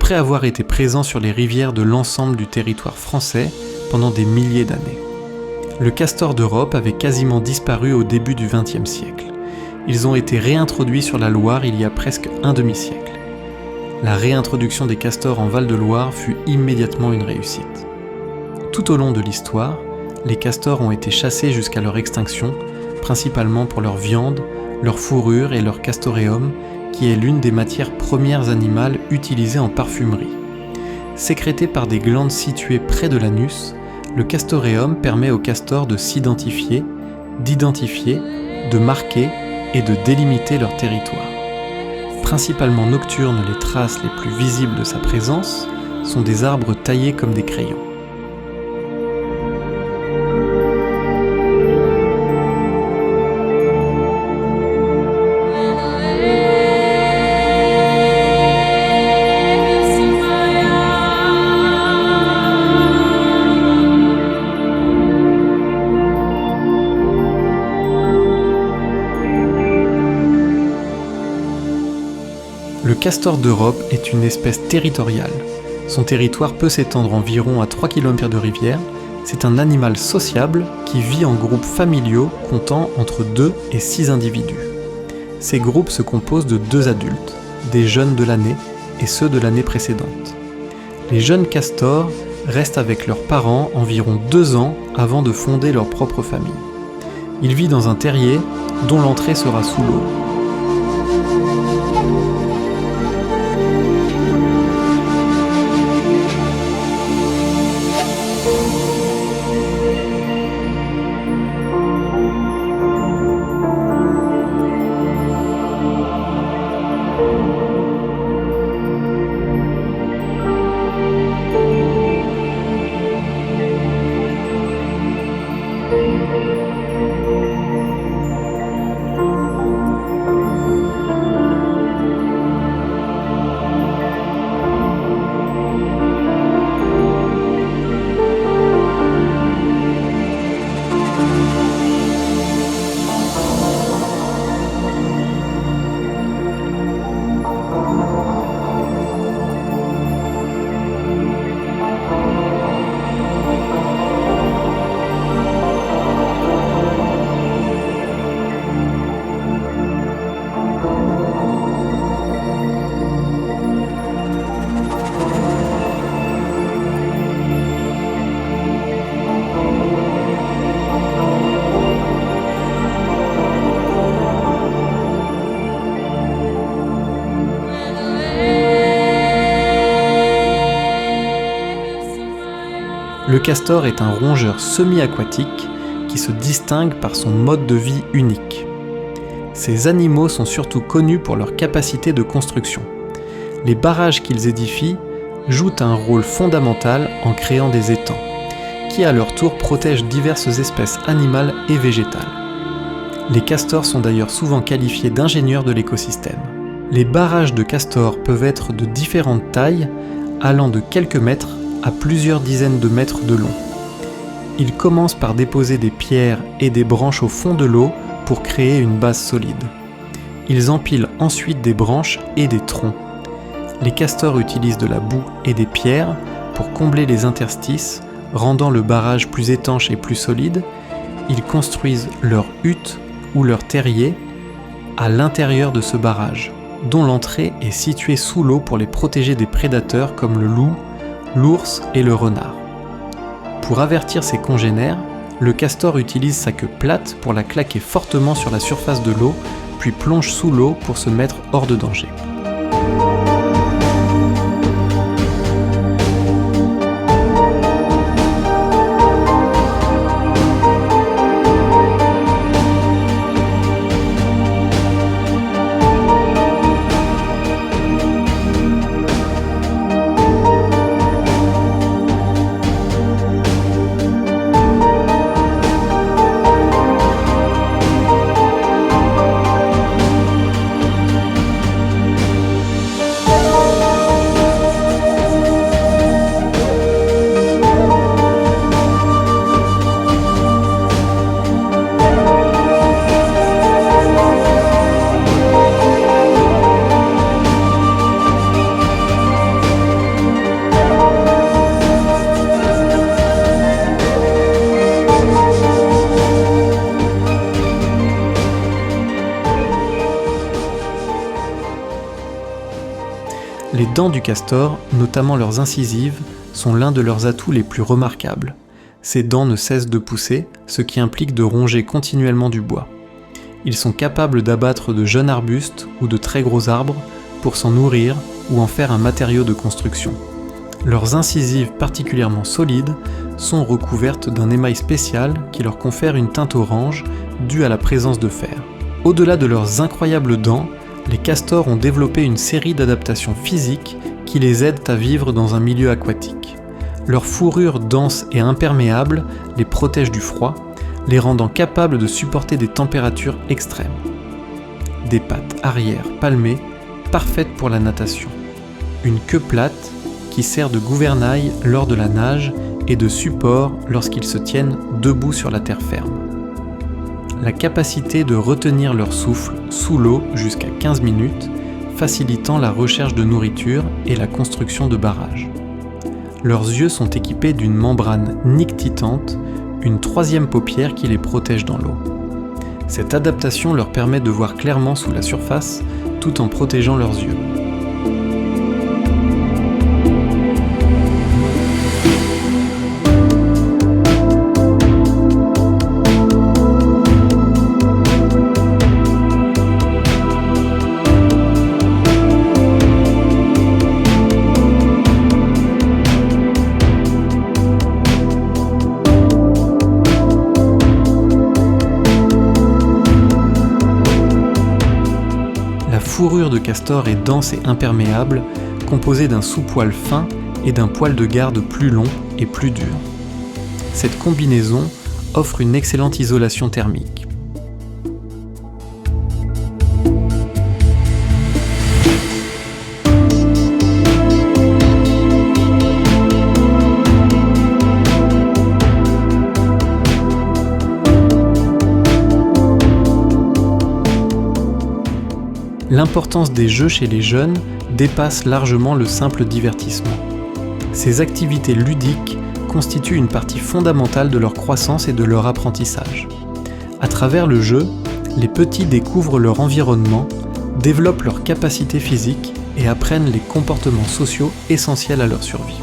après avoir été présents sur les rivières de l'ensemble du territoire français pendant des milliers d'années. Le castor d'Europe avait quasiment disparu au début du XXe siècle. Ils ont été réintroduits sur la Loire il y a presque un demi-siècle. La réintroduction des castors en Val-de-Loire fut immédiatement une réussite. Tout au long de l'histoire, les castors ont été chassés jusqu'à leur extinction, principalement pour leur viande, leur fourrure et leur castoreum, qui est l'une des matières premières animales utilisées en parfumerie. Sécrété par des glandes situées près de l'anus, le castoreum permet aux castors de s'identifier, d'identifier, de marquer et de délimiter leur territoire. Principalement nocturnes, les traces les plus visibles de sa présence sont des arbres taillés comme des crayons. Le castor d'Europe est une espèce territoriale. Son territoire peut s'étendre environ à 3 km de rivière. C'est un animal sociable qui vit en groupes familiaux comptant entre 2 et 6 individus. Ces groupes se composent de 2 adultes, des jeunes de l'année et ceux de l'année précédente. Les jeunes castors restent avec leurs parents environ 2 ans avant de fonder leur propre famille. Ils vivent dans un terrier dont l'entrée sera sous l'eau. Le castor est un rongeur semi-aquatique qui se distingue par son mode de vie unique. Ces animaux sont surtout connus pour leur capacité de construction. Les barrages qu'ils édifient jouent un rôle fondamental en créant des étangs, qui à leur tour protègent diverses espèces animales et végétales. Les castors sont d'ailleurs souvent qualifiés d'ingénieurs de l'écosystème. Les barrages de castors peuvent être de différentes tailles, allant de quelques mètres à plusieurs dizaines de mètres de long. Ils commencent par déposer des pierres et des branches au fond de l'eau pour créer une base solide. Ils empilent ensuite des branches et des troncs. Les castors utilisent de la boue et des pierres pour combler les interstices, rendant le barrage plus étanche et plus solide. Ils construisent leur hutte ou leur terrier à l'intérieur de ce barrage, dont l'entrée est située sous l'eau pour les protéger des prédateurs comme le loup, l'ours et le renard. Pour avertir ses congénères, le castor utilise sa queue plate pour la claquer fortement sur la surface de l'eau, puis plonge sous l'eau pour se mettre hors de danger. dents du castor, notamment leurs incisives, sont l'un de leurs atouts les plus remarquables. Ces dents ne cessent de pousser, ce qui implique de ronger continuellement du bois. Ils sont capables d'abattre de jeunes arbustes ou de très gros arbres pour s'en nourrir ou en faire un matériau de construction. Leurs incisives particulièrement solides sont recouvertes d'un émail spécial qui leur confère une teinte orange due à la présence de fer. Au-delà de leurs incroyables dents, les castors ont développé une série d'adaptations physiques qui les aident à vivre dans un milieu aquatique. Leur fourrure dense et imperméable les protège du froid, les rendant capables de supporter des températures extrêmes. Des pattes arrière palmées, parfaites pour la natation. Une queue plate qui sert de gouvernail lors de la nage et de support lorsqu'ils se tiennent debout sur la terre ferme. La capacité de retenir leur souffle sous l'eau jusqu'à 15 minutes, facilitant la recherche de nourriture et la construction de barrages. Leurs yeux sont équipés d'une membrane nictitante, une troisième paupière qui les protège dans l'eau. Cette adaptation leur permet de voir clairement sous la surface tout en protégeant leurs yeux. La fourrure de castor est dense et imperméable, composée d'un sous-poil fin et d'un poil de garde plus long et plus dur. Cette combinaison offre une excellente isolation thermique. L'importance des jeux chez les jeunes dépasse largement le simple divertissement. Ces activités ludiques constituent une partie fondamentale de leur croissance et de leur apprentissage. À travers le jeu, les petits découvrent leur environnement, développent leurs capacités physiques et apprennent les comportements sociaux essentiels à leur survie.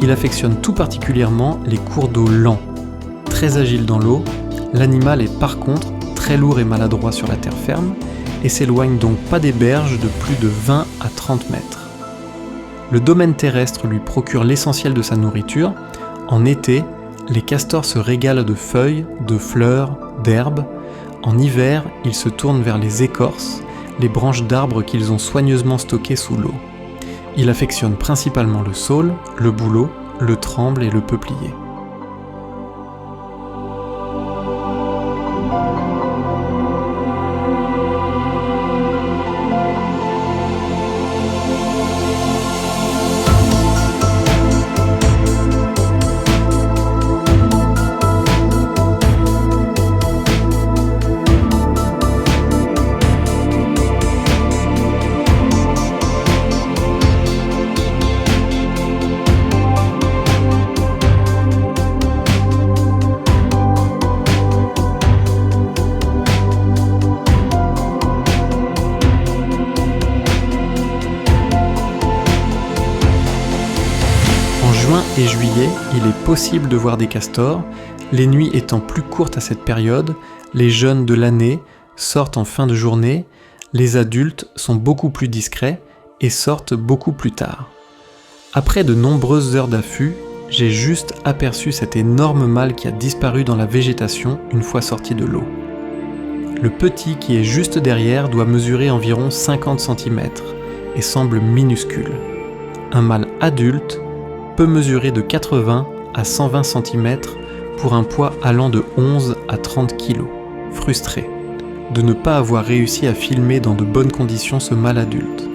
Il affectionne tout particulièrement les cours d'eau lents. Très agile dans l'eau, l'animal est par contre très lourd et maladroit sur la terre ferme et s'éloigne donc pas des berges de plus de 20 à 30 mètres. Le domaine terrestre lui procure l'essentiel de sa nourriture. En été, les castors se régalent de feuilles, de fleurs, d'herbes. En hiver, ils se tournent vers les écorces, les branches d'arbres qu'ils ont soigneusement stockées sous l'eau. Il affectionne principalement le saule, le bouleau, le tremble et le peuplier. et juillet, il est possible de voir des castors, les nuits étant plus courtes à cette période, les jeunes de l'année sortent en fin de journée, les adultes sont beaucoup plus discrets et sortent beaucoup plus tard. Après de nombreuses heures d'affût, j'ai juste aperçu cet énorme mâle qui a disparu dans la végétation une fois sorti de l'eau. Le petit qui est juste derrière doit mesurer environ 50 cm et semble minuscule. Un mâle adulte peut mesurer de 80 à 120 cm pour un poids allant de 11 à 30 kg. Frustré de ne pas avoir réussi à filmer dans de bonnes conditions ce mâle adulte,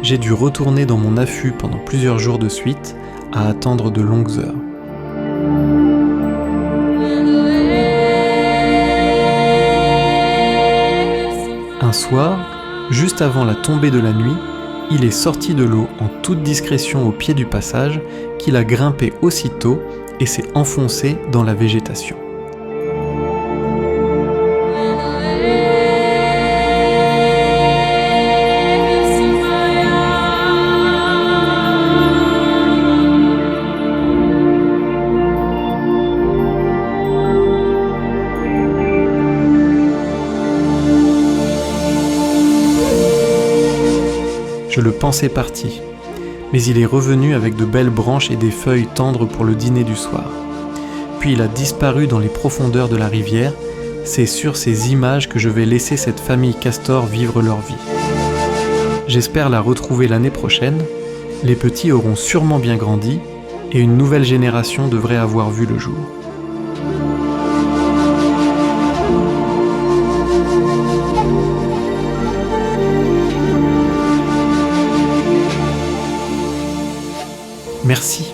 j'ai dû retourner dans mon affût pendant plusieurs jours de suite à attendre de longues heures. Un soir, juste avant la tombée de la nuit, il est sorti de l'eau en toute discrétion au pied du passage, qu'il a grimpé aussitôt et s'est enfoncé dans la végétation. Je le pensais parti, mais il est revenu avec de belles branches et des feuilles tendres pour le dîner du soir. Puis il a disparu dans les profondeurs de la rivière. C'est sur ces images que je vais laisser cette famille castor vivre leur vie. J'espère la retrouver l'année prochaine. Les petits auront sûrement bien grandi et une nouvelle génération devrait avoir vu le jour. Merci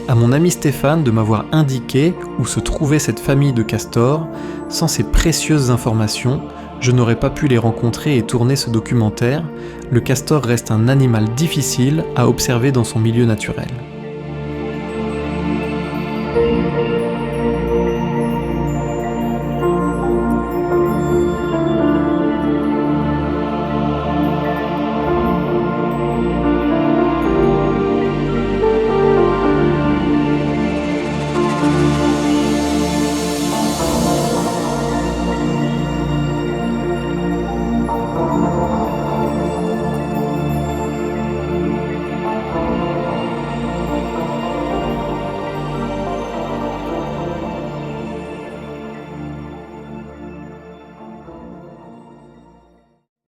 à mon ami Stéphane de m'avoir indiqué où se trouvait cette famille de castors. Sans ces précieuses informations, je n'aurais pas pu les rencontrer et tourner ce documentaire. Le castor reste un animal difficile à observer dans son milieu naturel.